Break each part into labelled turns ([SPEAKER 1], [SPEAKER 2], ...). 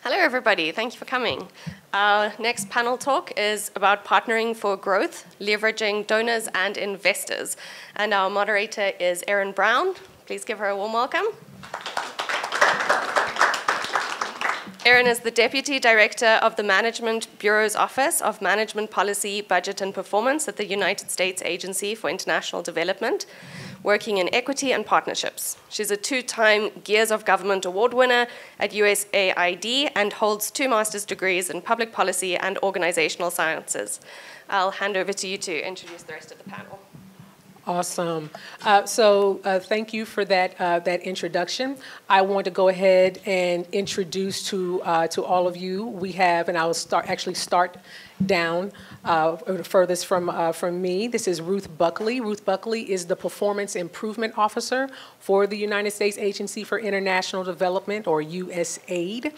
[SPEAKER 1] Hello, everybody. Thank you for coming. Our next panel talk is about partnering for growth, leveraging donors and investors. And our moderator is Erin Brown. Please give her a warm welcome. Erin is the Deputy Director of the Management Bureau's Office of Management Policy, Budget and Performance at the United States Agency for International Development, working in equity and partnerships. She's a two-time Gears of Government Award winner at USAID and holds 2 master's degrees in public policy and organizational sciences. I'll hand over to you to introduce the rest of the panel.
[SPEAKER 2] Awesome. Thank you for that introduction. I want to go ahead and introduce to all of you. We have, and I will start down furthest from me. This is Ruth Buckley. Ruth Buckley is the Performance Improvement Officer for the United States Agency for International Development, or USAID.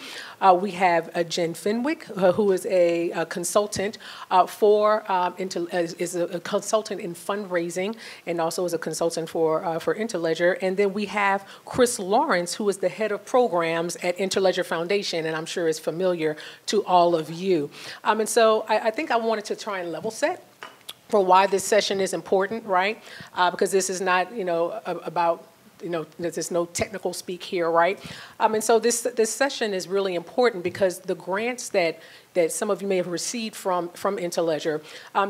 [SPEAKER 2] We have Jen Fenwick, who is a consultant is a consultant in fundraising, and also is a consultant for Interledger. And then we have Chris Lawrence, who is the head of programs at Interledger Foundation, and I'm sure is familiar to all of you. And so I think I wanted to try and level set for why this session is important, right? Because this is not, about, there's no technical speak here, right? And so this session is really important because the grants that some of you may have received from Interledger,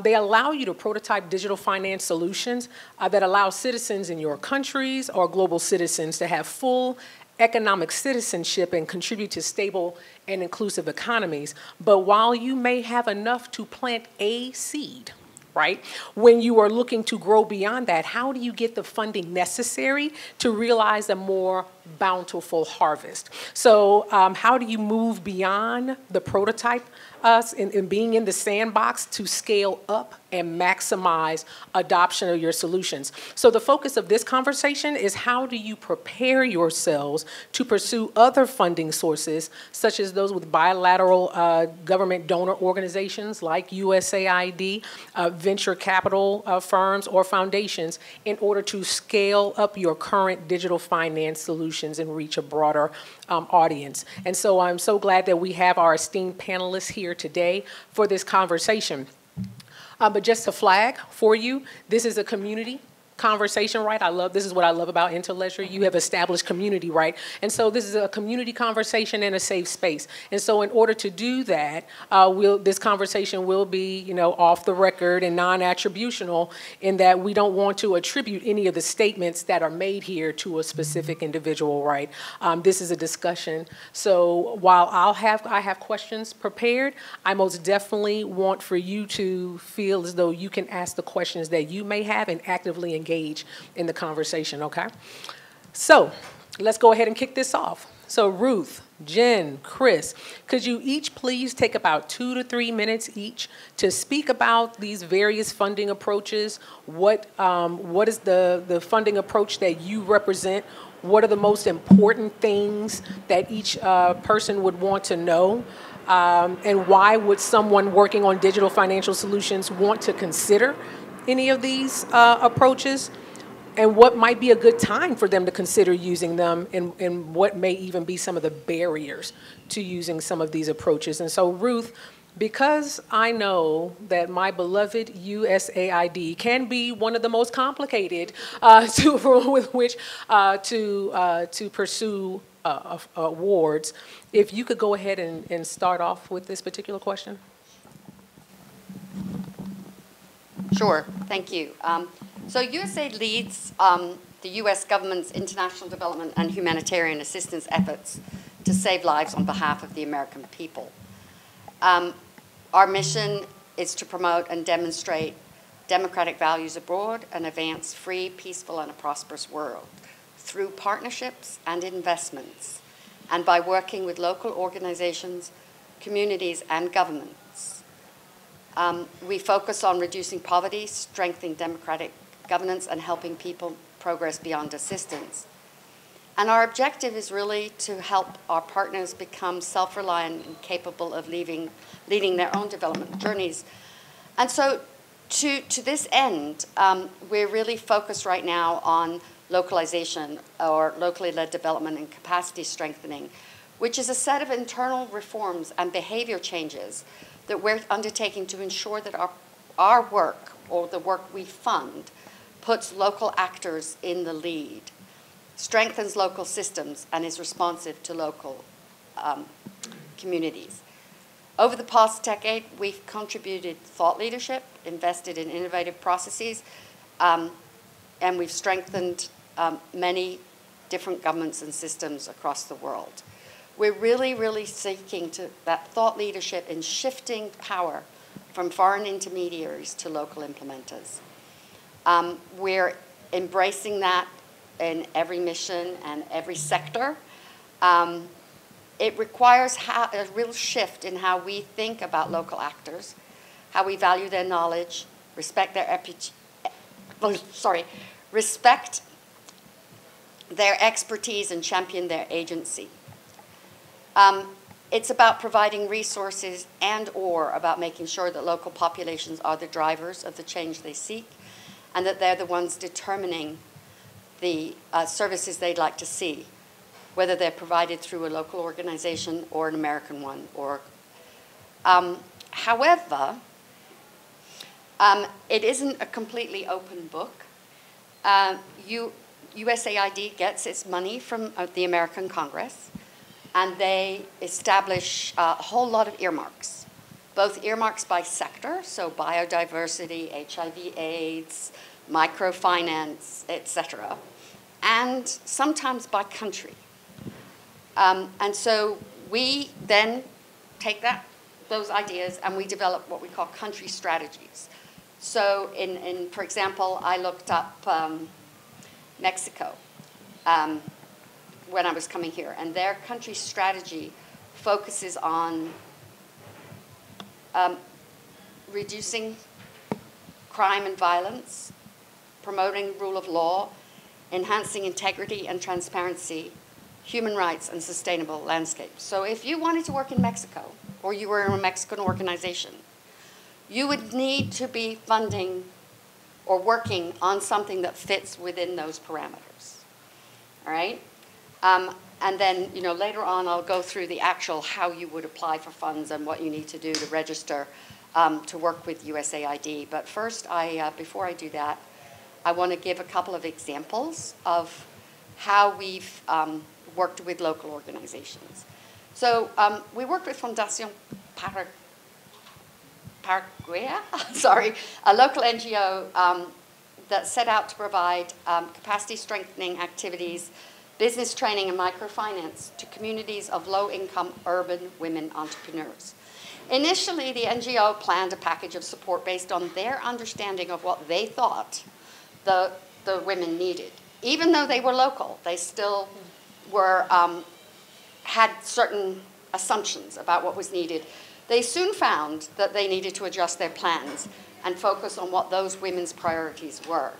[SPEAKER 2] they allow you to prototype digital finance solutions that allow citizens in your countries or global citizens to have full economic citizenship and contribute to stable and inclusive economies. But while you may have enough to plant a seed, right, when you are looking to grow beyond that, how do you get the funding necessary to realize a more bountiful harvest? So how do you move beyond the prototype and being in the sandbox to scale up and maximize adoption of your solutions? So the focus of this conversation is how do you prepare yourselves to pursue other funding sources, such as those with bilateral government donor organizations like USAID, venture capital firms or foundations, in order to scale up your current digital finance solutions and reach a broader audience. And so I'm so glad that we have our esteemed panelists here today for this conversation. But just to flag for you, this is a community conversation, right? This is what I love about Interledger. You have established community, right? And so this is a community conversation in a safe space. And so in order to do that, this conversation will be, off the record and non-attributional, in that we don't want to attribute any of the statements that are made here to a specific individual, right? This is a discussion. So while I have questions prepared, I most definitely want for you to feel as though you can ask the questions that you may have and actively engage in the conversation, okay? So let's go ahead and kick this off. So Ruth, Jen, Chris, could you each please take about 2 to 3 minutes each to speak about these various funding approaches? What is the funding approach that you represent? What are the most important things that each person would want to know? And why would someone working on digital financial solutions want to consider any of these approaches, and what might be a good time for them to consider using them, and what may even be some of the barriers to using some of these approaches. And so Ruth, because I know that my beloved USAID can be one of the most complicated with which to pursue awards, if you could go ahead and start off with this particular question.
[SPEAKER 3] Sure, thank you. So USAID leads the U.S. government's international development and humanitarian assistance efforts to save lives on behalf of the American people. Our mission is to promote and demonstrate democratic values abroad and advance free, peaceful, and a prosperous world through partnerships and investments, and by working with local organizations, communities, and governments. We focus on reducing poverty, strengthening democratic governance, and helping people progress beyond assistance. And our objective is really to help our partners become self-reliant and capable of leading their own development journeys. And so to this end, we're really focused right now on localization, or locally led development and capacity strengthening, which is a set of internal reforms and behavior changes that we're undertaking to ensure that our work, or the work we fund, puts local actors in the lead, strengthens local systems, and is responsive to local communities. Over the past decade, we've contributed thought leadership, invested in innovative processes, and we've strengthened many different governments and systems across the world. We're really, really seeking that thought leadership in shifting power from foreign intermediaries to local implementers. We're embracing that in every mission and every sector. It requires a real shift in how we think about local actors, how we value their knowledge, respect their expertise, and champion their agency. It's about providing resources and/or about making sure that local populations are the drivers of the change they seek, and that they're the ones determining the services they'd like to see, whether they're provided through a local organization or an American one. However, it isn't a completely open book. USAID gets its money from the American Congress, and they establish a whole lot of earmarks, both earmarks by sector, so biodiversity, HIV/AIDS, microfinance, etc., and sometimes by country. And so we then take those ideas and we develop what we call country strategies. So for example, I looked up Mexico when I was coming here, and their country strategy focuses on reducing crime and violence, promoting rule of law, enhancing integrity and transparency, human rights, and sustainable landscapes. So if you wanted to work in Mexico, or you were in a Mexican organization, you would need to be funding or working on something that fits within those parameters, all right? And then, later on, I'll go through the actual how you would apply for funds and what you need to do to register to work with USAID. But first, before I do that, I want to give a couple of examples of how we've worked with local organizations. So we worked with Fundación Paraguaya, a local NGO that set out to provide capacity strengthening activities, business training, and microfinance to communities of low-income urban women entrepreneurs. Initially, the NGO planned a package of support based on their understanding of what they thought the women needed. Even though they were local, they still had certain assumptions about what was needed. They soon found that they needed to adjust their plans and focus on what those women's priorities were.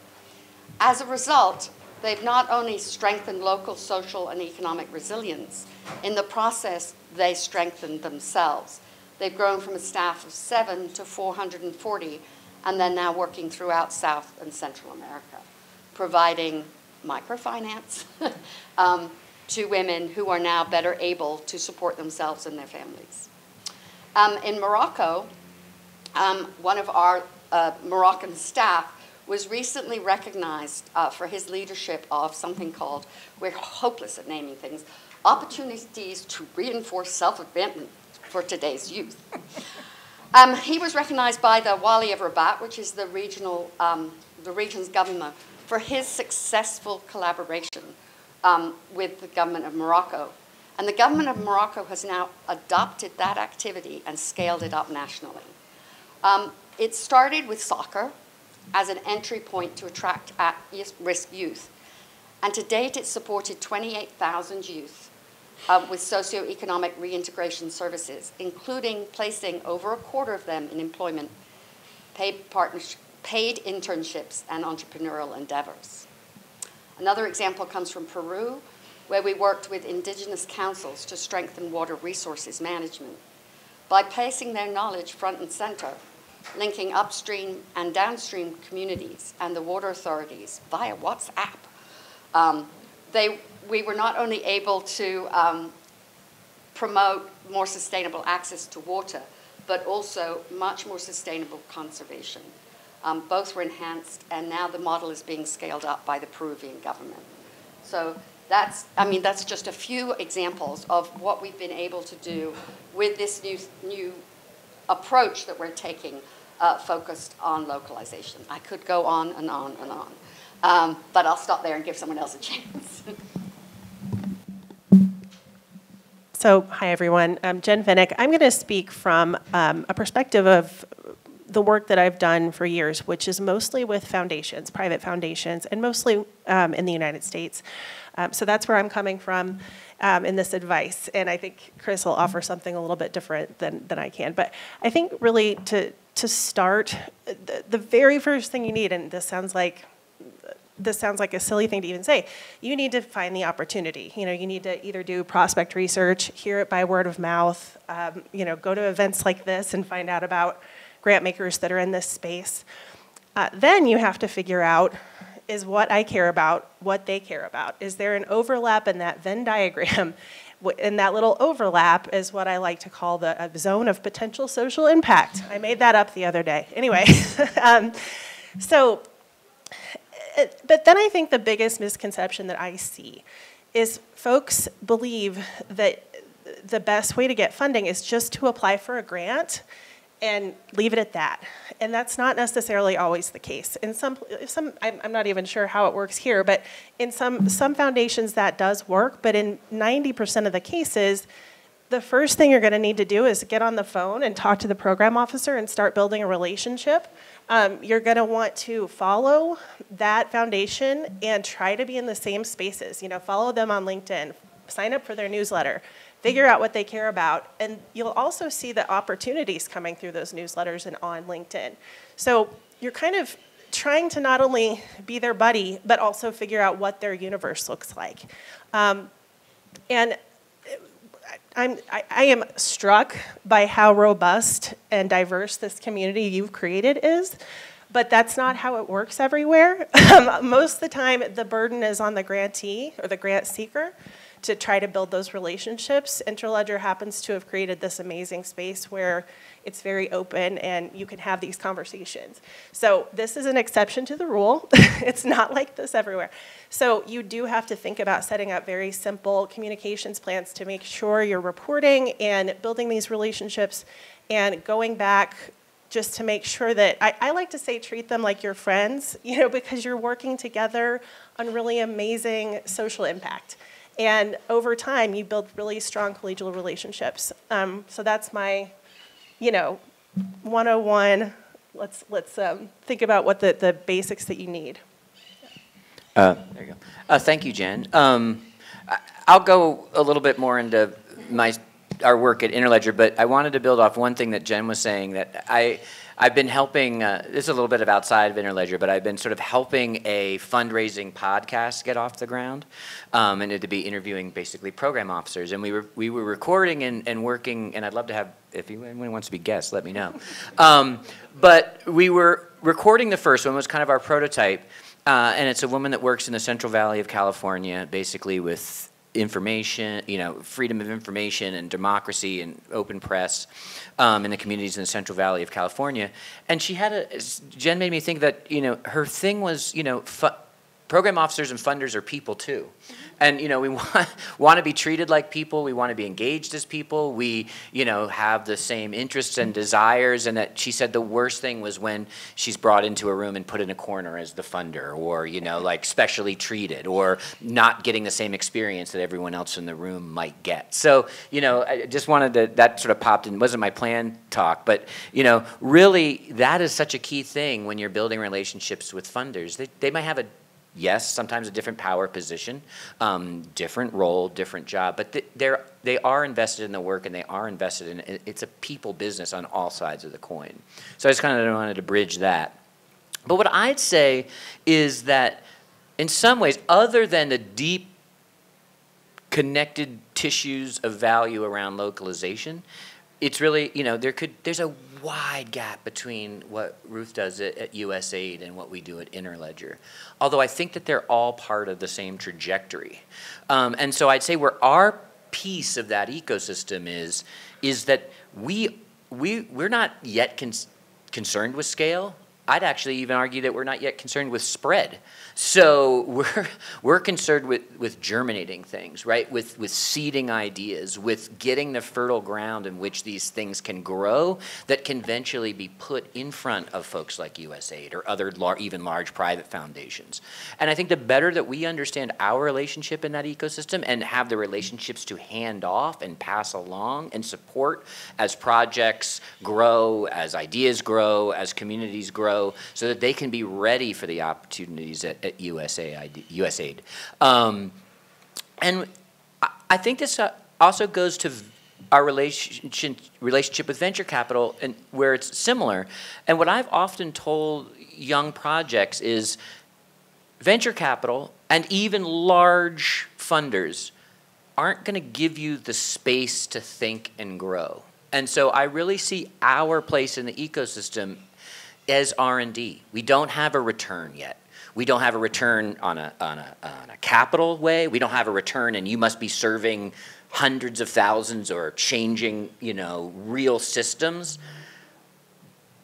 [SPEAKER 3] As a result, they've not only strengthened local social and economic resilience, in the process, they strengthened themselves. They've grown from a staff of 7 to 440, and they're now working throughout South and Central America, providing microfinance to women who are now better able to support themselves and their families. In Morocco, one of our Moroccan staff was recently recognized for his leadership of something called, we're hopeless at naming things, opportunities to reinforce self-advancement for today's youth. He was recognized by the Wali of Rabat, which is the region's government, for his successful collaboration with the government of Morocco. And the government of Morocco has now adopted that activity and scaled it up nationally. It started with soccer as an entry point to attract at-risk youth. And to date, it's supported 28,000 youth with socioeconomic reintegration services, including placing over a quarter of them in employment, paid internships, and entrepreneurial endeavors. Another example comes from Peru, where we worked with indigenous councils to strengthen water resources management. By placing their knowledge front and center, linking upstream and downstream communities and the water authorities via WhatsApp, we were not only able to promote more sustainable access to water, but also much more sustainable conservation. Both were enhanced, and now the model is being scaled up by the Peruvian government. So that's just a few examples of what we've been able to do with this new approach that we're taking, focused on localization. I could go on and on and on, but I'll stop there and give someone else a chance.
[SPEAKER 4] So, hi everyone, I'm Jen Fenwick. I'm going to speak from a perspective of the work that I've done for years, which is mostly with foundations, private foundations, and mostly in the United States. So that's where I'm coming from in this advice. And I think Chris will offer something a little bit different than I can. But I think really to start, the very first thing you need, and this sounds like a silly thing to even say, you need to find the opportunity. You need to either do prospect research, hear it by word of mouth, go to events like this and find out about grant makers that are in this space. Then you have to figure out, is what I care about what they care about? Is there an overlap in that Venn diagram? And that little overlap is what I like to call the zone of potential social impact. I made that up the other day. Anyway, but then I think the biggest misconception that I see is folks believe that the best way to get funding is just to apply for a grant and leave it at that. And that's not necessarily always the case. In some I'm not even sure how it works here, but in some foundations that does work, but in 90% of the cases, the first thing you're going to need to do is get on the phone and talk to the program officer and start building a relationship. You're going to want to follow that foundation and try to be in the same spaces. Follow them on LinkedIn, sign up for their newsletter, figure out what they care about, and you'll also see the opportunities coming through those newsletters and on LinkedIn. So you're kind of trying to not only be their buddy, but also figure out what their universe looks like. And I am struck by how robust and diverse this community you've created is, but that's not how it works everywhere. Most of the time, the burden is on the grantee or the grant seeker to try to build those relationships. Interledger happens to have created this amazing space where it's very open and you can have these conversations. So this is an exception to the rule. It's not like this everywhere. So you do have to think about setting up very simple communications plans to make sure you're reporting and building these relationships and going back just to make sure that, I like to say treat them like your friends, because you're working together on really amazing social impact. And over time, you build really strong collegial relationships. So that's my, 101. Let's think about what the basics that you need.
[SPEAKER 5] There you go. Thank you, Jen. I'll go a little bit more into our work at Interledger, but I wanted to build off one thing that Jen was saying, that I've been helping, this is a little bit of outside of Interledger, but I've been sort of helping a fundraising podcast get off the ground, and to be interviewing basically program officers. And we were recording and working, and I'd love to have, if anyone wants to be guests, let me know. But we were recording the first one, was kind of our prototype, and it's a woman that works in the Central Valley of California, basically with information, freedom of information and democracy and open press in the communities in the Central Valley of California. And Jen made me think that, her thing was, program officers and funders are people too. And, we want to be treated like people. We want to be engaged as people. We, have the same interests and desires. And that she said the worst thing was when she's brought into a room and put in a corner as the funder, or, like specially treated, or not getting the same experience that everyone else in the room might get. So, I just wanted to, that sort of popped in. It wasn't my planned talk, but, really that is such a key thing when you're building relationships with funders. They might have yes, sometimes a different power position, different role, different job, but they are invested in the work, and they are invested in it. It's a people business on all sides of the coin. So I just kind of wanted to bridge that. But what I'd say is that in some ways, other than the deep connected tissues of value around localization, it's really, there's a wide gap between what Ruth does at USAID and what we do at Interledger. Although I think that they're all part of the same trajectory. And so I'd say where our piece of that ecosystem is that we're not yet concerned with scale. I'd actually even argue that we're not yet concerned with spread. So we're concerned with germinating things, right? With seeding ideas, with getting the fertile ground in which these things can grow that can eventually be put in front of folks like USAID or other even large private foundations. And I think the better that we understand our relationship in that ecosystem and have the relationships to hand off and pass along and support as projects grow, as ideas grow, as communities grow, so that they can be ready for the opportunities at USAID. And I think this also goes to our relationship with venture capital, and where it's similar. And what I've often told young projects is venture capital and even large funders aren't going to give you the space to think and grow. And so I really see our place in the ecosystem as R&D. We don't have a return yet. We don't have a return on a capital way. We don't have a return and you must be serving hundreds of thousands or changing, real systems.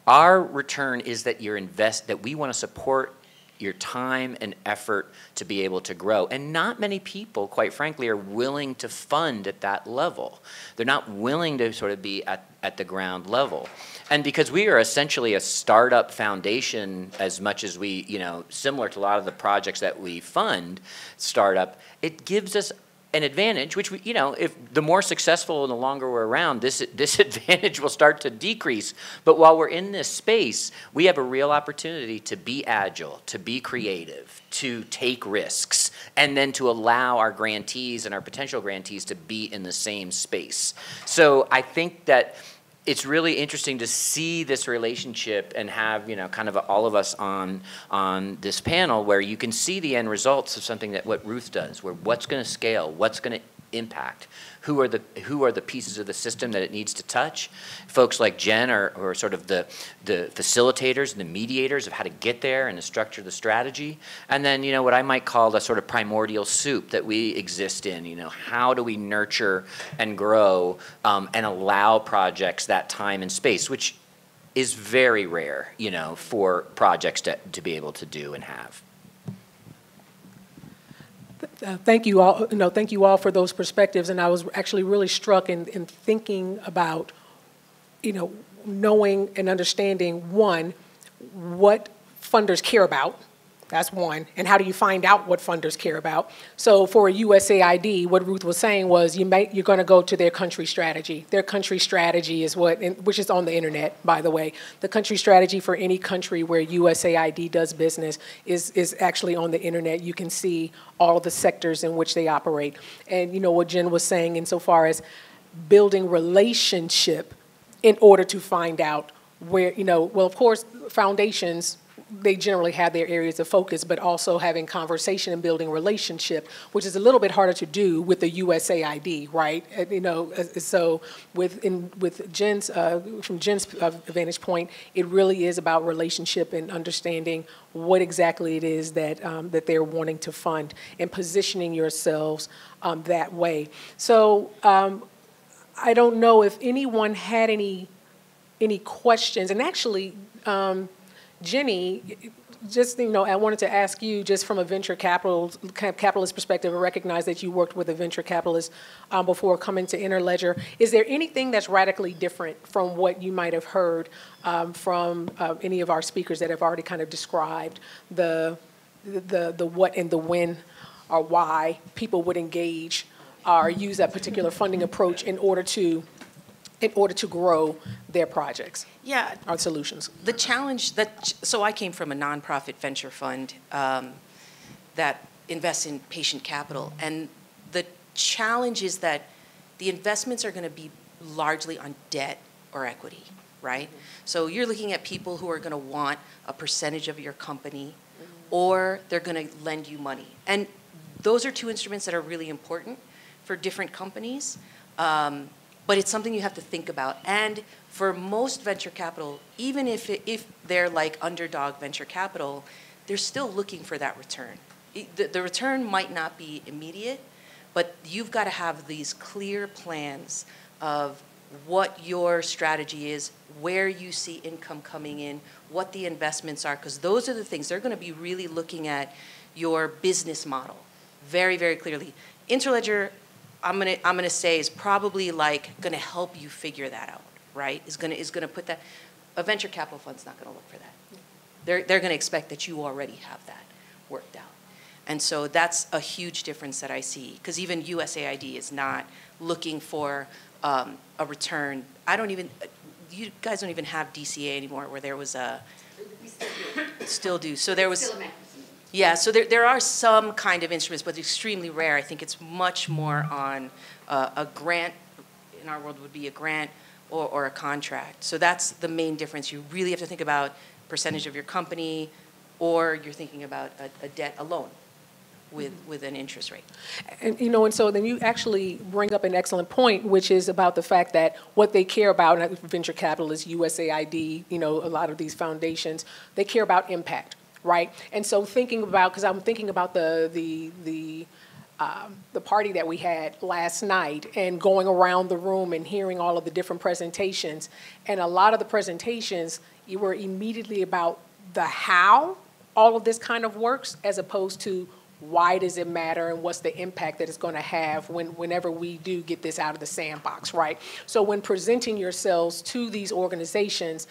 [SPEAKER 5] Our return is that that we want to support your time and effort to be able to grow. And not many people, quite frankly, are willing to fund at that level. They're not willing to sort of be at the ground level. And because we are essentially a startup foundation as much as we, similar to a lot of the projects that we fund, startup, it gives us an advantage, which we, if the more successful and the longer we're around, this advantage will start to decrease. But while we're in this space, we have a real opportunity to be agile, to be creative, to take risks, and then to allow our grantees and our potential grantees to be in the same space. So I think that it's really interesting to see this relationship and have, kind of all of us on this panel where you can see the end results of something that what Ruth does, where what's going to scale, what's going to impact, who are the pieces of the system that it needs to touch. Folks like Jen are sort of the facilitators and the mediators of how to get there and to structure the strategy. And then, what I might call the sort of primordial soup that we exist in. How do we nurture and grow and allow projects that time and space, which is very rare, for projects to be able to do and have.
[SPEAKER 2] Thank you all. Thank you all for those perspectives. And I was actually really struck in thinking about, knowing and understanding, one, what funders care about. That's one. And how do you find out what funders care about? So for USAID, what Ruth was saying was you're going to go to their country strategy. Their country strategy is which is on the internet, by the way. The country strategy for any country where USAID does business is actually on the internet. You can see all of the sectors in which they operate. And what Jen was saying insofar as building relationship in order to find out where, well, of course, foundations, they generally have their areas of focus, but also having conversation and building relationship, which is a little bit harder to do with the USAID, right? So with Jen's, from Jen's vantage point, it really is about relationship and understanding what exactly it is that they're wanting to fund and positioning yourselves that way. So I don't know if anyone had any questions, and actually, Jenny, just, I wanted to ask you, just from a venture capitalist perspective, and recognize that you worked with a venture capitalist before coming to Interledger. Is there anything that's radically different from what you might have heard from any of our speakers that have already kind of described the what and the when or why people would engage or use that particular funding approach in order to grow their projects?
[SPEAKER 6] Yeah.
[SPEAKER 2] Or solutions.
[SPEAKER 6] The challenge so I came from a nonprofit venture fund that invests in patient capital. And the challenge is that the investments are going to be largely on debt or equity, right? Mm-hmm. So you're looking at people who are going to want a percentage of your company, mm-hmm. or they're going to lend you money. And those are two instruments that are really important for different companies. But it's something you have to think about. And for most venture capital, even if they're like underdog venture capital, they're still looking for that return. The return might not be immediate, But you've got to have these clear plans of what your strategy is, where you see income coming in, what the investments are, because those are the things. They're going to be really looking at your business model very, very clearly. Interledger, I'm gonna say, is probably like going to help you figure that out, right? Is going to put that. A venture capital fund's not going to look for that. They're going to expect that you already have that worked out. And so that's a huge difference that I see, because even USAID is not looking for a return. You guys don't even have DCA anymore, where there was a, still do. So there was, yeah, so there are some kind of instruments, but extremely rare. I think it's much more on a grant, in our world would be a grant or a contract. So that's the main difference. You really have to think about percentage of your company, or you're thinking about a debt, a loan with an interest rate.
[SPEAKER 2] And, and so then you actually bring up an excellent point, which is about the fact that what they care about, and venture capitalists, USAID, a lot of these foundations, they care about impact, right? And so thinking about, because I'm thinking about the party that we had last night and going around the room and hearing all of the different presentations, and a lot of the presentations, you were immediately about the how all of this kind of works, as opposed to why does it matter and what's the impact that it's going to have whenever we do get this out of the sandbox, right? So when presenting yourselves to these organizations,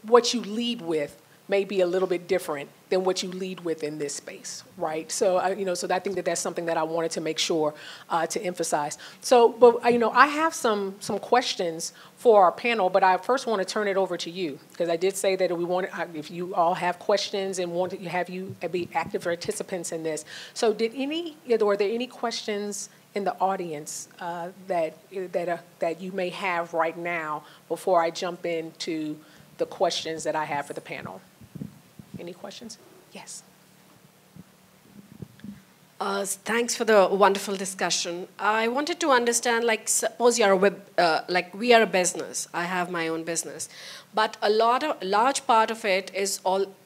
[SPEAKER 2] what you lead with may be a little bit different than what you lead with in this space, right? So, so I think that that's something that I wanted to make sure to emphasize. So, but, I have some questions for our panel, but I first want to turn it over to you, because I did say that we want, if you all have questions and want to have you be active participants in this. So were there any questions in the audience that you may have right now before I jump into the questions that I have for the panel? Any questions? Yes.
[SPEAKER 7] Thanks for the wonderful discussion. I wanted to understand, suppose you're we are a business. I have my own business, but large part of it is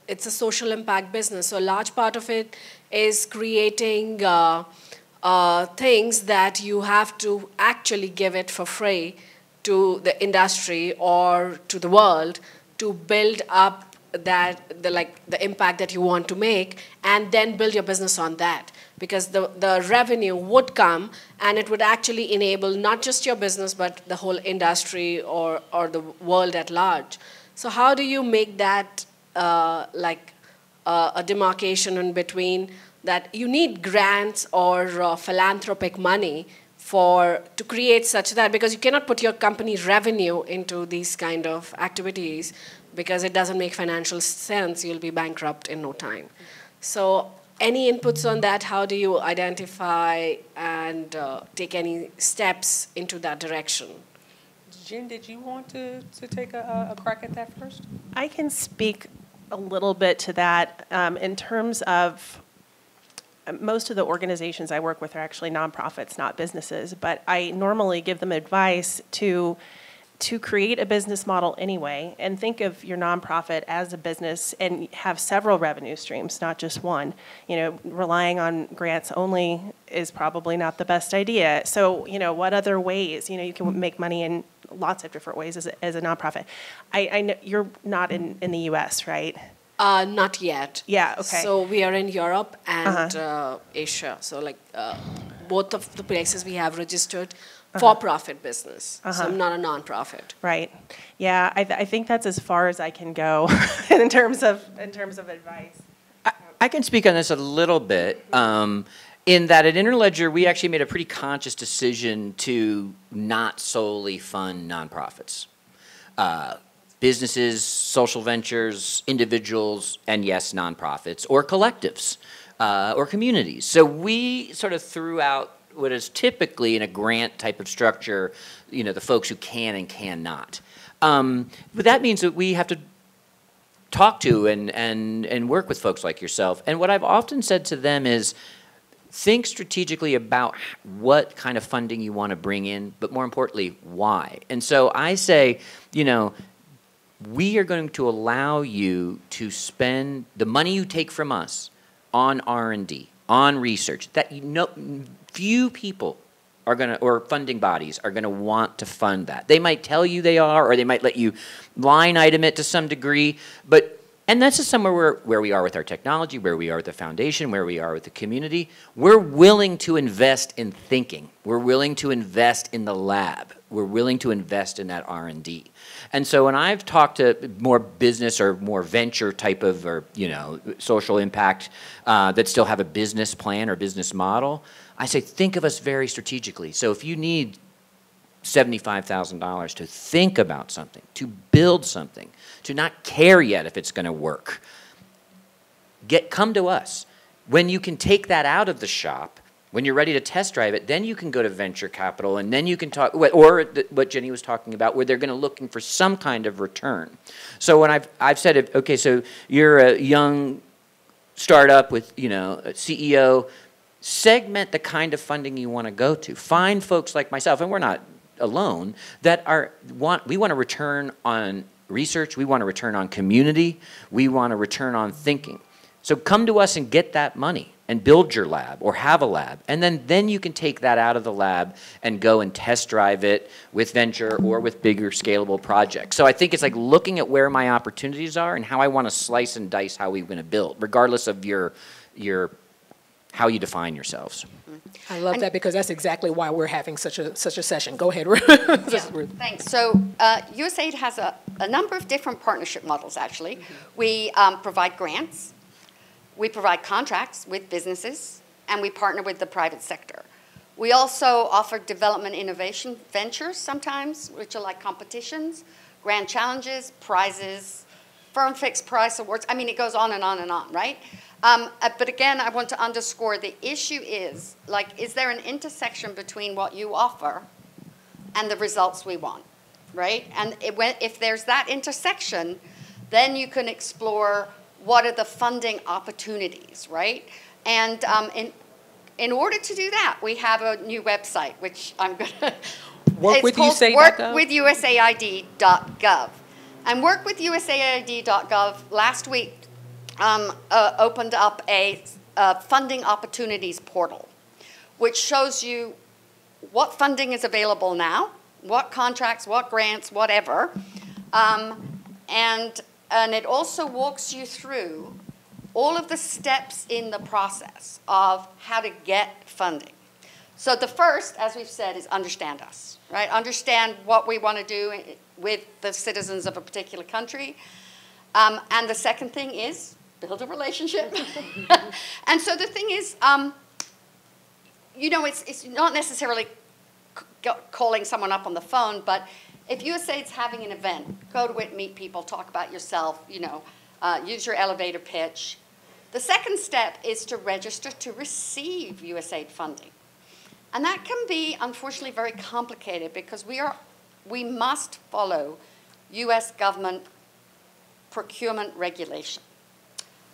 [SPEAKER 7] it's a social impact business. So a large part of it is creating things that you have to actually give it for free to the industry or to the world to build up the impact that you want to make, and then build your business on that, because the revenue would come and it would actually enable not just your business but the whole industry or the world at large. So how do you make that a demarcation in between that you need grants or philanthropic money to create such that, because you cannot put your company's revenue into these kind of activities because it doesn't make financial sense. You'll be bankrupt in no time. So any inputs on that? How do you identify and take any steps into that direction?
[SPEAKER 2] Jen, did you want to take a crack at that first?
[SPEAKER 4] I can speak a little bit to that in terms of most of the organizations I work with are actually nonprofits, not businesses, but I normally give them advice to create a business model anyway and think of your nonprofit as a business and have several revenue streams, not just one. Relying on grants only is probably not the best idea. So, what other ways? You can make money in lots of different ways as a nonprofit. I know you're not in the U.S., right?
[SPEAKER 7] Not yet.
[SPEAKER 4] Yeah, okay.
[SPEAKER 7] So we are in Europe and Asia. So both of the places we have registered for-profit business. So I'm not a nonprofit. Right.
[SPEAKER 4] Yeah, I think that's as far as I can go in terms of advice.
[SPEAKER 5] I can speak on this a little bit. In that at Interledger, we actually made a pretty conscious decision to not solely fund nonprofits. Businesses, social ventures, individuals, and yes, nonprofits, or collectives, or communities. So we sort of threw out what is typically in a grant type of structure, the folks who can and cannot. But that means that we have to talk to and work with folks like yourself. And what I've often said to them is, think strategically about what kind of funding you want to bring in, but more importantly, why. And so I say, we are going to allow you to spend the money you take from us on R&D, on research that few people are going to, or funding bodies are going to want to fund that. They might tell you they are, or they might let you line item it to some degree, but, and that's just somewhere where we are with our technology, where we are with the foundation, where we are with the community. We're willing to invest in thinking. We're willing to invest in the lab. We're willing to invest in that R&D. And so when I've talked to more business or more venture type of, or, you know, social impact that still have a business plan or business model, I say think of us very strategically. So if you need $75,000 to think about something, to build something, to not care yet if it's going to work, come to us. When you can take that out of the shop, when you're ready to test drive it, then you can go to venture capital, and then you can talk, or what Jenny was talking about, where they're going to looking for some kind of return. So when I've said, okay, so you're a young startup with, you know, a CEO, segment the kind of funding you want to go to. Find folks like myself, and we're not alone, that we want to return on research, we want to return on community, we want to return on thinking. So come to us and get that money and build your lab or have a lab, and then you can take that out of the lab and go and test drive it with venture or with bigger scalable projects. So I think it's like looking at where my opportunities are and how I want to slice and dice how we're going to build, regardless of your how you define yourselves.
[SPEAKER 2] I love that, because that's exactly why we're having such a session. Go ahead, Ruth.
[SPEAKER 3] Yeah, thanks. So USAID has a number of different partnership models, actually. We provide grants, we provide contracts with businesses, and we partner with the private sector. We also offer development innovation ventures sometimes, which are like competitions, grand challenges, prizes, firm fixed price awards. I mean, it goes on and on and on, right? But again, I want to underscore the issue is, like, is there an intersection between what you offer and the results we want, right? And if there's that intersection, then you can explore what are the funding opportunities, right? And in order to do that, we have a new website, which I'm going to... workwithusaid.gov. And workwithusaid.gov last week opened up a funding opportunities portal, which shows you what funding is available now, what contracts, what grants, whatever, and it also walks you through all of the steps in the process of how to get funding. So the first, as we've said, is understand us, right? Understand what we want to do with the citizens of a particular country. And the second thing is build a relationship. And so the thing is, you know, it's not necessarily calling someone up on the phone, but if USAID's having an event, go to it, meet people, talk about yourself, you know, use your elevator pitch. The second step is to register to receive USAID funding. And that can be, unfortunately, very complicated because we must follow US government procurement regulation.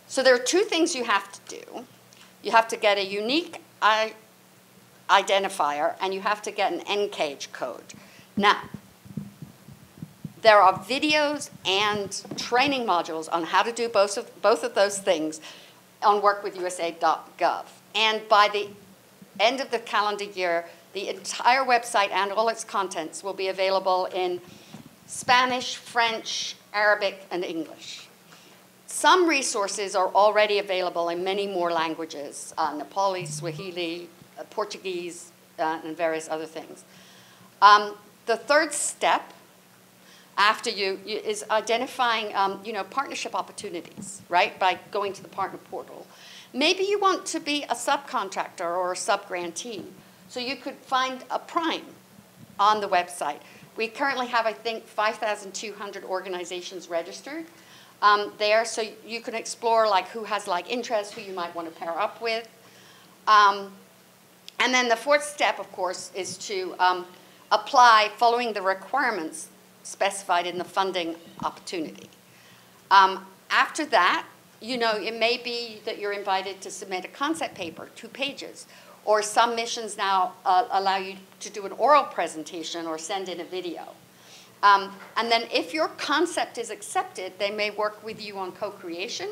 [SPEAKER 3] So there are two things you have to do. You have to get a unique identifier, and you have to get an NCAGE code. Now, there are videos and training modules on how to do both of those things on workwithusaid.gov. And by the end of the calendar year, the entire website and all its contents will be available in Spanish, French, Arabic, and English. Some resources are already available in many more languages, Nepali, Swahili, Portuguese, and various other things. The third step after is identifying you know, partnership opportunities, right, by going to the partner portal. Maybe you want to be a subcontractor or a sub-grantee, so you could find a prime on the website. We currently have, I think, 5,200 organizations registered there, so you can explore like who has like interests, who you might want to pair up with. And then the fourth step, of course, is to apply following the requirements specified in the funding opportunity. After that, you know, it may be that you're invited to submit a concept paper, 2 pages, or some missions now allow you to do an oral presentation or send in a video. And then if your concept is accepted, they may work with you on co-creation.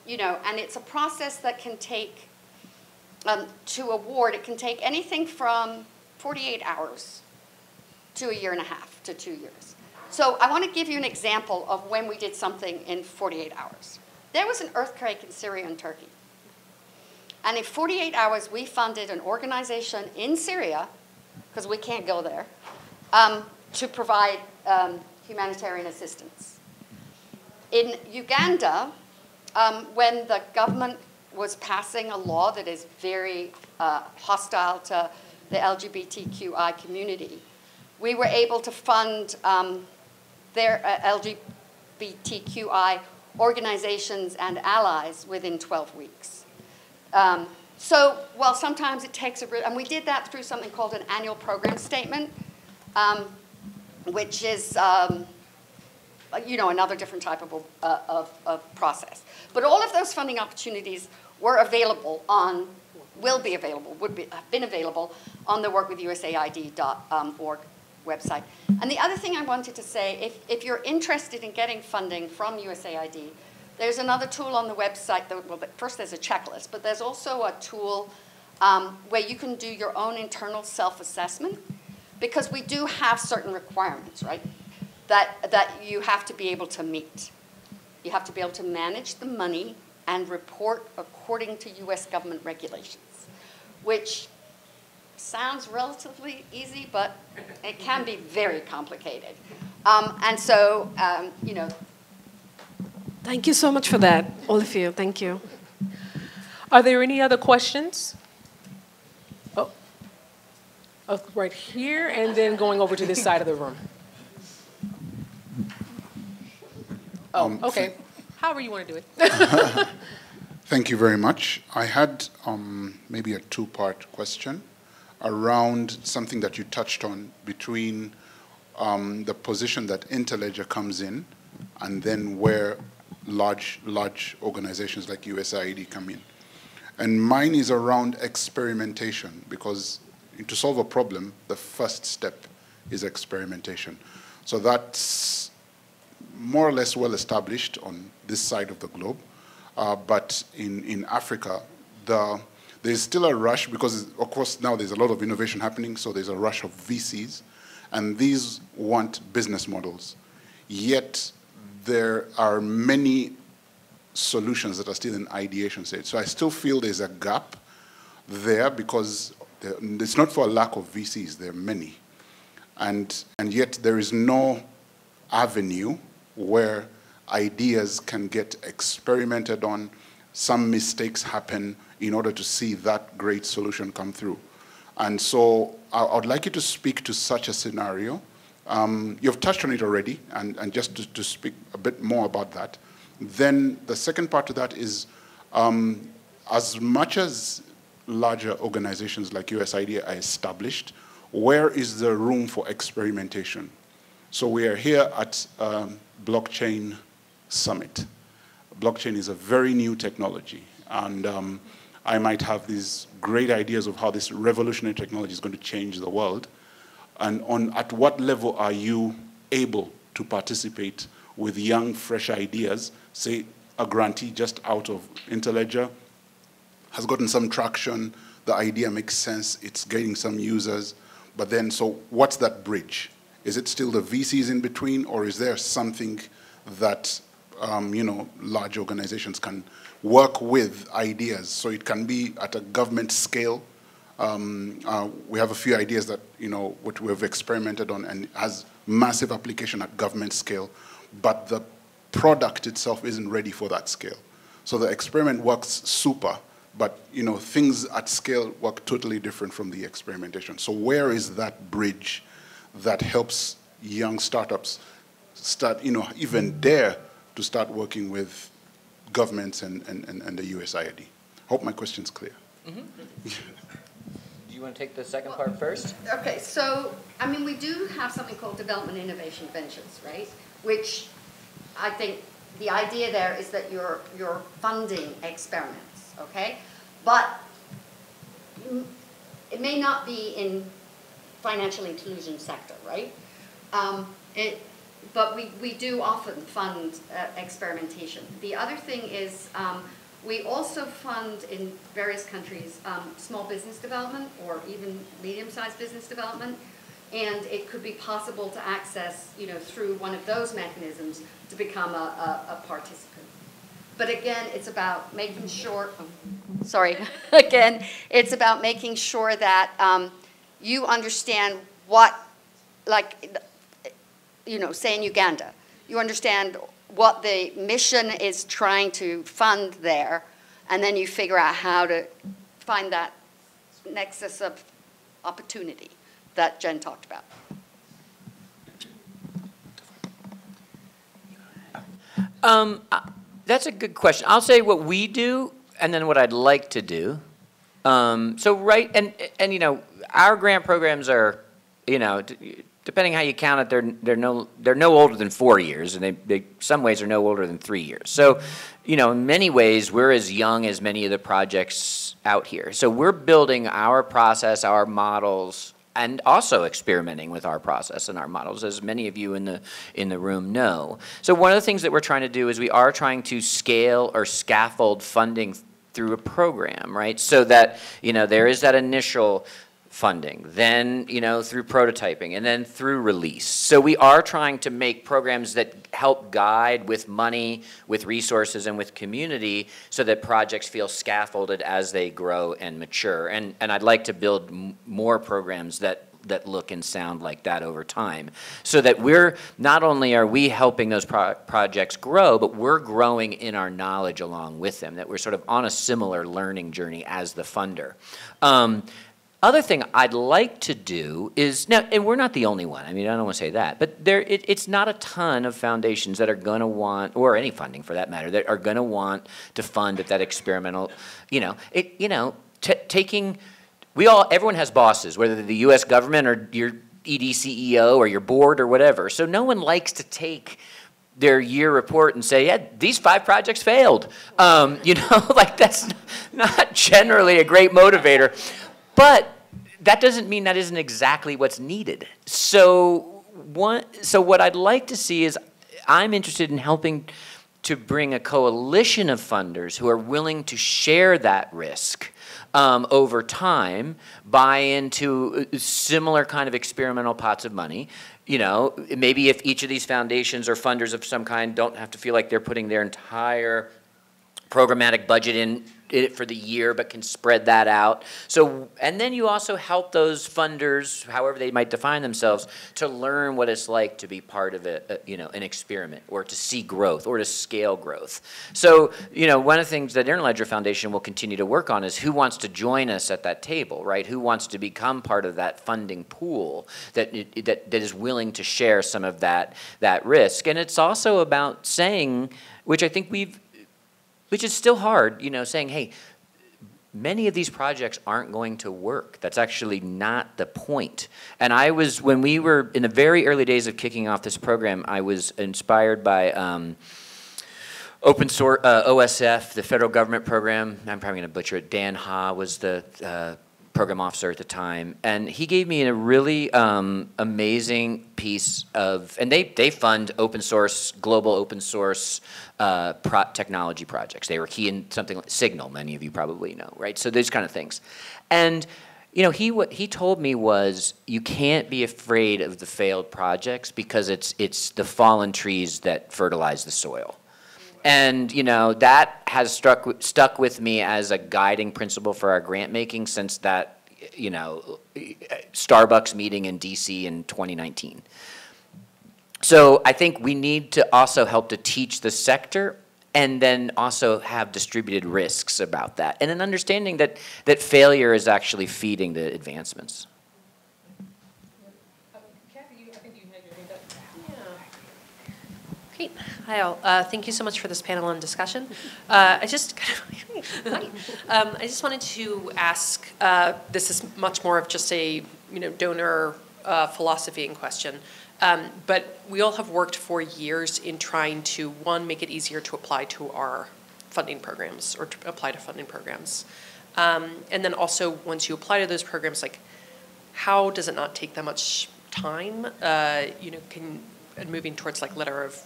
[SPEAKER 3] You know, and it's a process that can take to award, it can take anything from 48 hours to a year and a half to 2 years. So I want to give you an example of when we did something in 48 hours. There was an earthquake in Syria and Turkey. And in 48 hours, we funded an organization in Syria, because we can't go there, to provide humanitarian assistance. In Uganda, when the government was passing a law that is very hostile to the LGBTQI community, we were able to fund their LGBTQI organizations and allies within 12 weeks. So while sometimes it takes and we did that through something called an annual program statement, which is another different type of process. But all of those funding opportunities were available have been available on the workwithusaid.org website. And the other thing I wanted to say, if you're interested in getting funding from USAID, there's another tool on the website. First there's a checklist, but there's also a tool where you can do your own internal self-assessment, because we do have certain requirements, right, that you have to be able to meet. You have to be able to manage the money and report according to US government regulations, which sounds relatively easy, but it can be very complicated. And so,
[SPEAKER 7] Thank you so much for that, all of you. Thank you.
[SPEAKER 2] Are there any other questions? Oh, right here, and then going over to this side of the room. Oh, okay. However you want to do it.
[SPEAKER 8] Thank you very much. I had maybe a two-part question around something that you touched on between the position that Interledger comes in and then where large organizations like USAID come in. And mine is around experimentation, because to solve a problem, the first step is experimentation. So that's more or less well established on this side of the globe. But in Africa, there's still a rush, because of course now there's a lot of innovation happening, so there's a rush of VCs, and these want business models. Yet there are many solutions that are still in ideation stage. So I still feel there's a gap there, because it's not for a lack of VCs, there are many. And yet there is no avenue where ideas can get experimented on, some mistakes happen in order to see that great solution come through. And so I'd like you to speak to such a scenario. You've touched on it already, and just to speak a bit more about that. Then the second part of that is, as much as larger organizations like USAID are established, where is the room for experimentation? So we are here at Blockchain Summit. Blockchain is a very new technology, and I might have these great ideas of how this revolutionary technology is going to change the world. And at what level are you able to participate with young, fresh ideas? Say a grantee just out of Interledger has gotten some traction, the idea makes sense, it's getting some users, but then, so what's that bridge? Is it still the VCs in between, or is there something that large organizations can work with ideas? So it can be at a government scale. We have a few ideas that what we've experimented on and has massive application at government scale, but the product itself isn't ready for that scale. So the experiment works super, but things at scale work totally different from the experimentation. So where is that bridge that helps young startups start, even dare to start working with governments and the USAID? Hope my question's clear.
[SPEAKER 5] Mm-hmm. Do you want to take the second part first?
[SPEAKER 3] Okay, so, we do have something called Development Innovation Ventures, right? Which I think the idea there is that you're funding experiments, okay? But it may not be in financial inclusion sector, right? But we do often fund experimentation. The other thing is We also fund in various countries small business development or even medium-sized business development, and it could be possible to access, through one of those mechanisms to become a participant. But again, it's about making sure, again, it's about making sure that you understand what, say in Uganda, you understand what the mission is trying to fund there, and then you figure out how to find that nexus of opportunity that Jen talked about.
[SPEAKER 5] That's a good question. I'll say what we do and then what I'd like to do. Our grant programs are, depending how you count it, they're no older than 4 years, and they some ways are no older than 3 years. So, in many ways, we're as young as many of the projects out here. So we're building our process, our models, and also experimenting with our process and our models, as many of you in the room know. So one of the things that we're trying to do is we are trying to scale or scaffold funding through a program, right? So that, there is that initial funding, then, through prototyping, and then through release. So we are trying to make programs that help guide with money, with resources, and with community so that projects feel scaffolded as they grow and mature. And I'd like to build more programs that look and sound like that over time, so that we're, not only are we helping those projects grow, but we're growing in our knowledge along with them, that we're sort of on a similar learning journey as the funder. Other thing I'd like to do is, now, and we're not the only one, I don't want to say that, but it's not a ton of foundations that are going to want, or any funding for that matter, that are going to want to fund at that experimental, everyone has bosses, whether they're the U.S. government or your ED CEO or your board or whatever. So no one likes to take their year report and say, yeah, these 5 projects failed. That's not generally a great motivator. But that doesn't mean that isn't exactly what's needed. So what I'd like to see is, I'm interested in helping to bring a coalition of funders who are willing to share that risk over time, buy into similar kind of experimental pots of money. Maybe if each of these foundations or funders of some kind don't have to feel like they're putting their entire programmatic budget in it for the year, but can spread that out. So, and then you also help those funders, however they might define themselves, to learn what it's like to be part of an experiment, or to see growth, or to scale growth. So, one of the things that Interledger Foundation will continue to work on is who wants to join us at that table, right? Who wants to become part of that funding pool that is willing to share some of that risk. And it's also about saying, which I think which is still hard, saying, hey, many of these projects aren't going to work. That's actually not the point. And when we were in the very early days of kicking off this program, I was inspired by open source, OSF, the federal government program. I'm probably going to butcher it. Dan Ha was the program officer at the time, and he gave me a really amazing piece of, and they fund open source, global open source technology projects. They were key in something like Signal, many of you probably know, right? So those kind of things. And what he told me was, you can't be afraid of the failed projects because it's the fallen trees that fertilize the soil. And that has stuck with me as a guiding principle for our grant making since that Starbucks meeting in DC in 2019. So I think we need to also help to teach the sector, and then also have distributed risks about that, and an understanding that failure is actually feeding the advancements.
[SPEAKER 9] Hi all. Thank you so much for this panel and discussion. I just wanted to ask. This is much more of just a donor philosophy in question, but we all have worked for years in trying to, one, make it easier to apply to our funding programs, or to apply to funding programs, and then also once you apply to those programs, how does it not take that much time? And moving towards letter of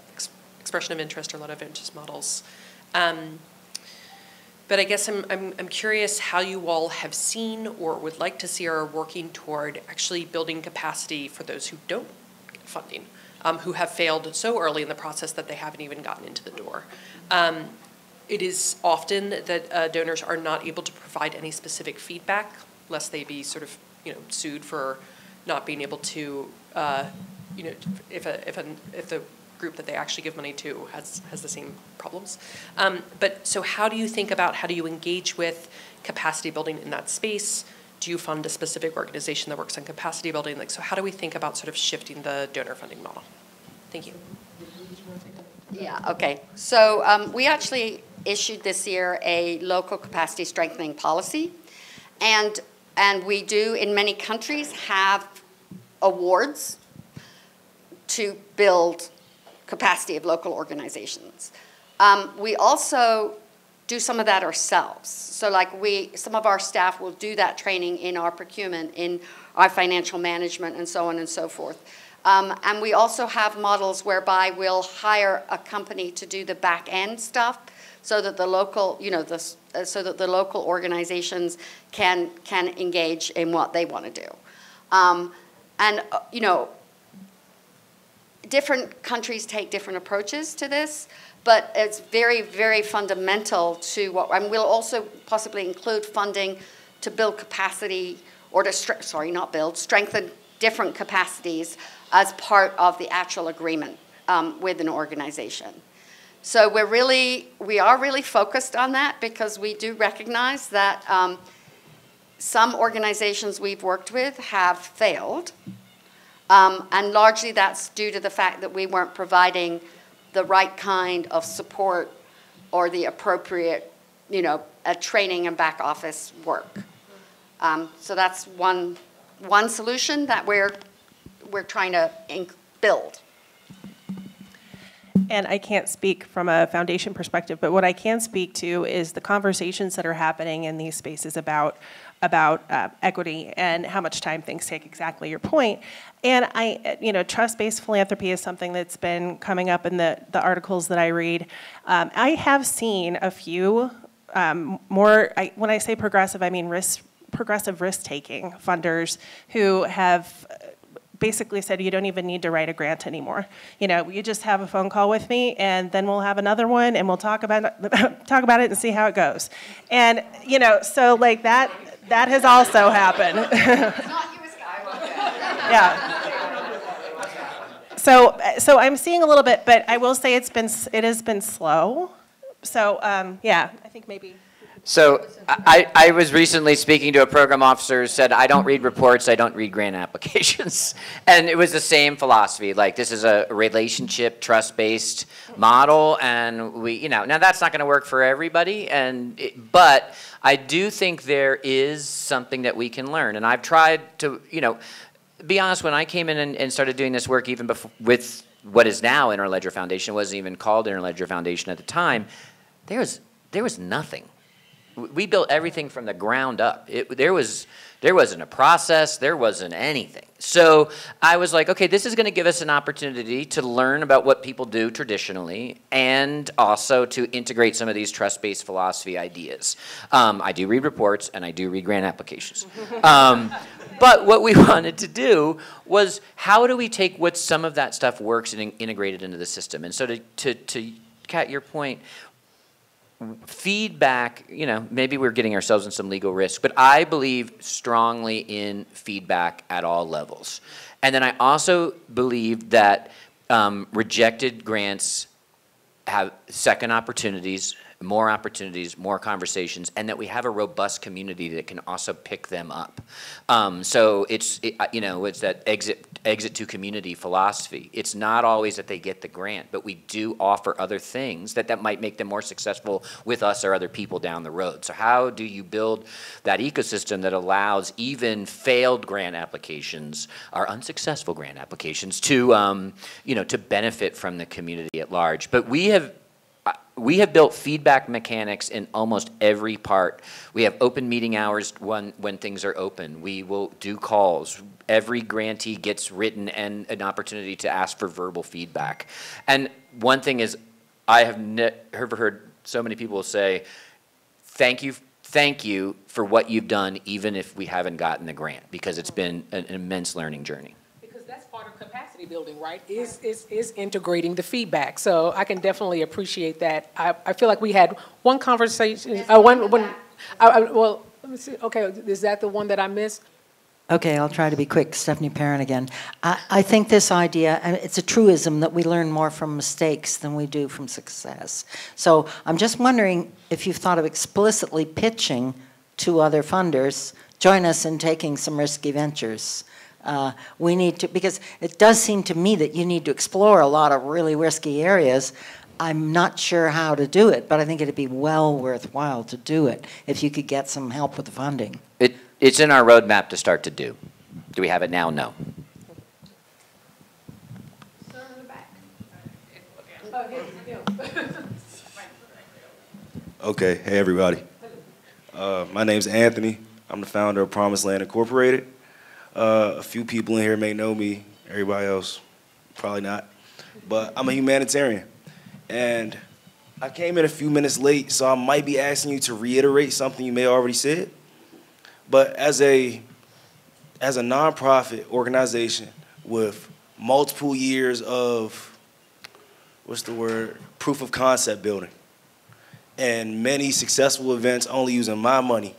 [SPEAKER 9] expression of interest or letter of interest models. But I guess I'm curious how you all have seen or would like to see or are working toward actually building capacity for those who don't get funding, who have failed so early in the process that they haven't even gotten into the door. It is often that donors are not able to provide any specific feedback, lest they be sort of sued for not being able to, if the group that they actually give money to has the same problems. But so how do you think about, how do you engage with capacity building in that space? Do you fund a specific organization that works on capacity building? Like, so how do we think about sort of shifting the donor funding model? Thank you.
[SPEAKER 3] Yeah, okay. So we actually issued this year a local capacity strengthening policy. And we do, in many countries, have awards to build capacity of local organizations. We also do some of that ourselves. So like some of our staff will do that training in our procurement, in our financial management, and so on and so forth. And we also have models whereby we'll hire a company to do the back end stuff, so that the local, so that the local organizations can engage in what they want to do. Different countries take different approaches to this, but it's very, very fundamental to what, and we'll also possibly include funding to build capacity, or to, strengthen different capacities as part of the actual agreement with an organization. So we are really focused on that, because we do recognize that some organizations we've worked with have failed. And largely that's due to the fact that we weren't providing the right kind of support or the appropriate, training and back office work. So that's one solution that we're trying to build.
[SPEAKER 4] And I can't speak from a foundation perspective, but what I can speak to is the conversations that are happening in these spaces about equity and how much time things take, exactly your point. And trust-based philanthropy is something that's been coming up in the articles that I read. I have seen a few when I say progressive, I mean progressive risk-taking funders who have basically said, you don't even need to write a grant anymore. You just have a phone call with me, and then we'll have another one, and we'll talk about it and see how it goes. And so like that has also happened.
[SPEAKER 3] Not you, Skywalker.
[SPEAKER 4] Yeah. So I'm seeing a little bit, but I will say it has been slow. So yeah, I think maybe.
[SPEAKER 5] So I was recently speaking to a program officer who said, I don't read reports, I don't read grant applications. And it was the same philosophy, like this is a relationship, trust-based model, and now that's not gonna work for everybody, but I do think there is something that we can learn. And I've tried to, be honest, when I came in and started doing this work, even before, with what is now Interledger Foundation, it wasn't even called Interledger Foundation at the time, there was nothing. We built everything from the ground up. There wasn't a process, there wasn't anything. So I was like, okay, this is gonna give us an opportunity to learn about what people do traditionally, and also to integrate some of these trust-based philosophy ideas. I do read reports, and I do read grant applications. But what we wanted to do was, how do we take what some of that stuff works and integrate it into the system? And so to Kat, your point, feedback, maybe we're getting ourselves in some legal risk, but I believe strongly in feedback at all levels. And then I also believe that rejected grants have second opportunities, more conversations, and that we have a robust community that can also pick them up. So it's that exit to community philosophy. It's not always that they get the grant, but we do offer other things that might make them more successful with us or other people down the road. So how do you build that ecosystem that allows even failed grant applications or unsuccessful grant applications to to benefit from the community at large? But we have built feedback mechanics in almost every part. We have open meeting hours when things are open. We will do calls. Every grantee gets written and an opportunity to ask for verbal feedback. And one thing is, I have never heard so many people say, thank you for what you've done, even if we haven't gotten the grant, because it's been an immense learning journey.
[SPEAKER 2] Because that's part of capacity building, right? Is integrating the feedback. So I can definitely appreciate that. I feel like we had one conversation. Well, let me see. Okay, is that the one that I missed?
[SPEAKER 10] Okay, I'll try to be quick. Stephanie Perrin again. I think this idea, and it's a truism that we learn more from mistakes than we do from success. So I'm just wondering if you've thought of explicitly pitching to other funders, join us in taking some risky ventures. We need to, because it does seem to me that you need to explore a lot of really risky areas. I'm not sure how to do it, but I think it'd be well worthwhile to do it if you could get some help with the funding.
[SPEAKER 5] It's in our roadmap to start to do. Do we have it now? No.
[SPEAKER 11] Okay, hey everybody. My name's Anthony. I'm the founder of Promised Land Incorporated. A few people in here may know me, everybody else probably not. But I'm a humanitarian. And I came in a few minutes late, so I might be asking you to reiterate something you may have already said. But as a nonprofit organization with multiple years of, proof of concept building, and many successful events only using my money,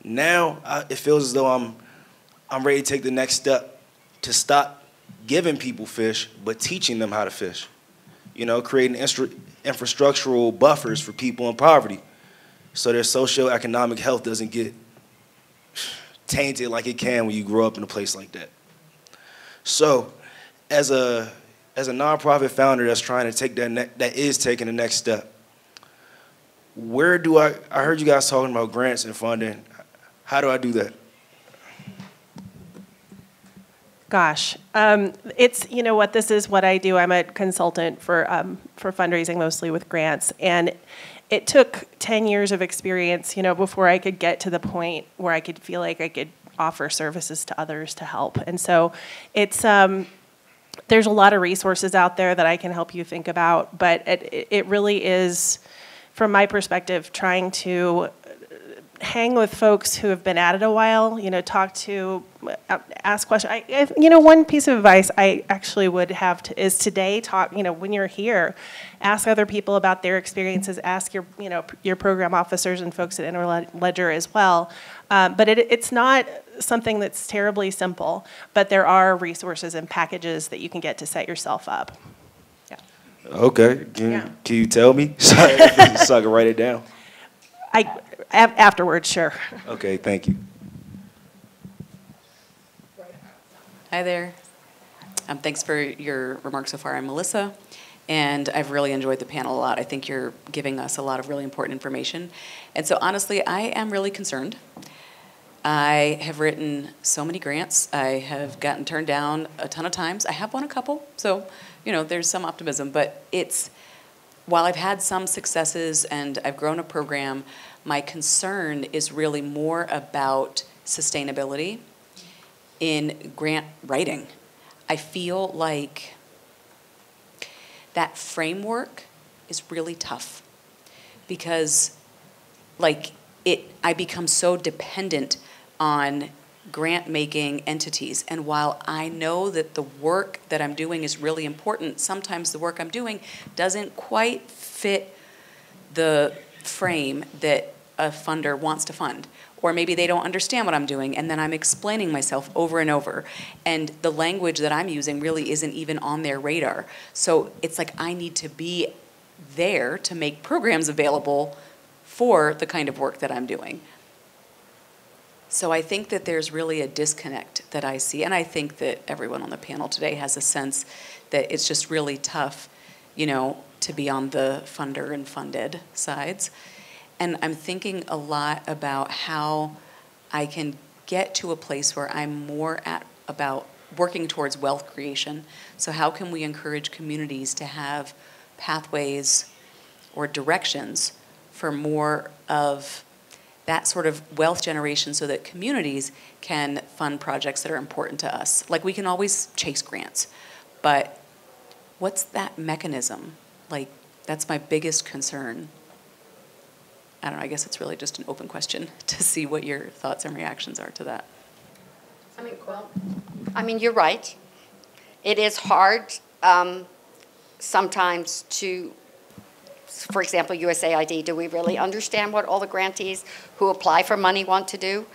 [SPEAKER 11] now it feels as though I'm ready to take the next step to stop giving people fish, but teaching them how to fish. You know, creating infrastructural buffers for people in poverty so their socioeconomic health doesn't get tainted like it can when you grow up in a place like that. So, as a nonprofit founder that's trying to take that is taking the next step, where do I heard you guys talking about grants and funding. How do I do that?
[SPEAKER 4] Gosh, it's, you know what, this is what I do. I'm a consultant for fundraising, mostly with grants, and it took 10 years of experience, you know, before I could get to the point where I could feel like I could offer services to others to help. And so it's, there's a lot of resources out there that I can help you think about, but it really is, from my perspective, trying to hang with folks who have been at it a while, you know, talk to, ask questions. You know, one piece of advice I actually would have is today talk, you know, when you're here, ask other people about their experiences, ask your, you know, your program officers and folks at Interledger as well. But it's not something that's terribly simple, but there are resources and packages that you can get to set yourself up. Yeah.
[SPEAKER 11] Okay, can you tell me? So I can write it down.
[SPEAKER 4] Afterwards, sure.
[SPEAKER 11] Okay, thank you.
[SPEAKER 12] Hi there. Thanks for your remarks so far. I'm Melissa, and I've really enjoyed the panel a lot. I think you're giving us a lot of really important information. And so honestly, I am really concerned. I have written so many grants. I have gotten turned down a ton of times. I have won a couple, so you know, there's some optimism, but while I've had some successes and I've grown a program, my concern is really more about sustainability in grant writing. I feel like that framework is really tough because I become so dependent on grant-making entities. And while I know that the work that I'm doing is really important, sometimes the work I'm doing doesn't quite fit the frame that a funder wants to fund. Or maybe they don't understand what I'm doing, and then I'm explaining myself over and over. And the language that I'm using really isn't even on their radar. So it's like I need to be there to make programs available for the kind of work that I'm doing. So I think that there's really a disconnect that I see, and I think that everyone on the panel today has a sense that it's just really tough, you know, to be on the funder and funded sides. And I'm thinking a lot about how I can get to a place where I'm more about working towards wealth creation. So how can we encourage communities to have pathways or directions for more of that sort of wealth generation so that communities can fund projects that are important to us. Like, we can always chase grants, but what's that mechanism? Like, that's my biggest concern. I don't know, I guess it's really just an open question to see what your thoughts and reactions are to that.
[SPEAKER 3] I mean, you're right. It is hard sometimes to, for example, USAID, do we really understand what all the grantees who apply for money want to do?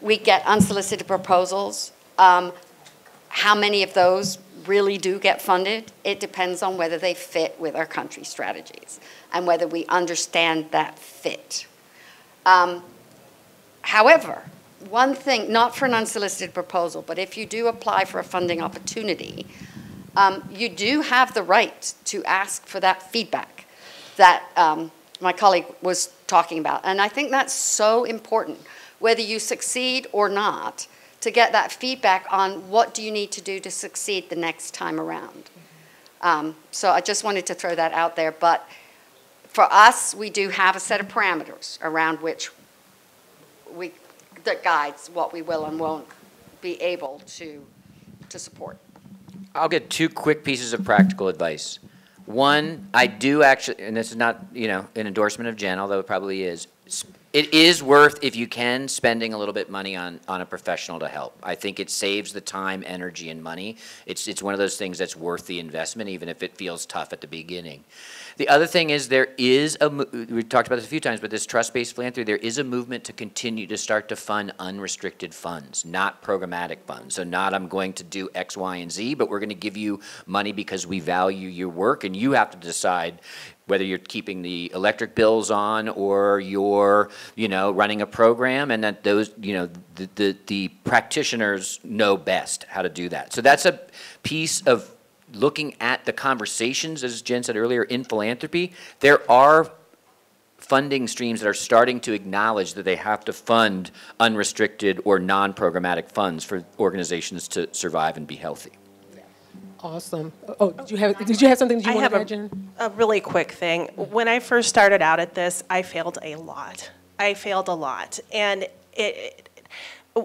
[SPEAKER 3] We get unsolicited proposals. How many of those really do get funded? It depends on whether they fit with our country strategies and whether we understand that fit. However, one thing, not for an unsolicited proposal, but if you do apply for a funding opportunity, you do have the right to ask for that feedback that my colleague was talking about. And I think that's so important, whether you succeed or not, to get that feedback on what do you need to do to succeed the next time around. So I just wanted to throw that out there. But for us, we do have a set of parameters around which that guides what we will and won't be able to support.
[SPEAKER 5] I'll get two quick pieces of practical advice. One, I do actually, and this is not, an endorsement of Jen, although it probably is. It is worth, if you can, spending a little bit money on a professional to help. I think it saves the time, energy, and money. It's one of those things that's worth the investment, even if it feels tough at the beginning. The other thing is we've talked about this a few times, but this trust-based philanthropy, there is a movement to continue to start to fund unrestricted funds, not programmatic funds. So not I'm going to do X, Y, and Z, but we're going to give you money because we value your work, and you have to decide whether you're keeping the electric bills on or you're, running a program, and that those, the practitioners know best how to do that. So that's a piece of looking at the conversations, as Jen said earlier, in philanthropy. There are funding streams that are starting to acknowledge that they have to fund unrestricted or non-programmatic funds for organizations to survive and be healthy.
[SPEAKER 2] Awesome. Oh, did you have something you want to add, Jen?
[SPEAKER 4] A really quick thing. When I first started out at this, I failed a lot. And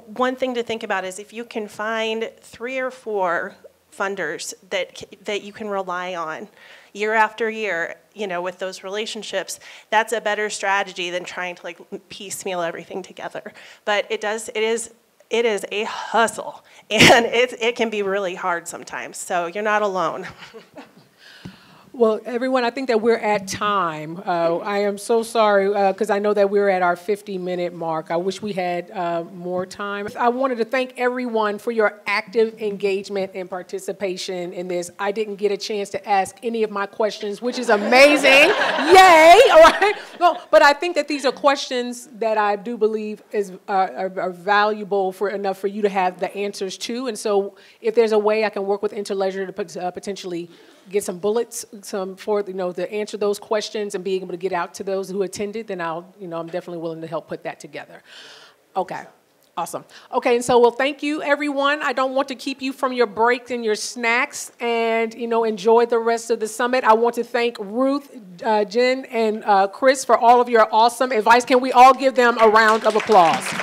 [SPEAKER 4] one thing to think about is if you can find 3 or 4 funders that you can rely on year after year, with those relationships, that's a better strategy than trying to piecemeal everything together. But it is a hustle, and it can be really hard sometimes, so you're not alone.
[SPEAKER 2] Well, everyone, I think that we're at time. I am so sorry, because I know that we're at our 50-minute mark. I wish we had more time. I wanted to thank everyone for your active engagement and participation in this. I didn't get a chance to ask any of my questions, which is amazing. Yay! All right. No, but I think that these are questions that I do believe are valuable enough for you to have the answers to. And so if there's a way I can work with Interledger to potentially get some bullets, to answer those questions and being able to get out to those who attended, then I'm definitely willing to help put that together. Okay, awesome. Okay, and so, thank you, everyone. I don't want to keep you from your breaks and your snacks, and, enjoy the rest of the summit. I want to thank Ruth, Jen, and Chris for all of your awesome advice. Can we all give them a round of applause?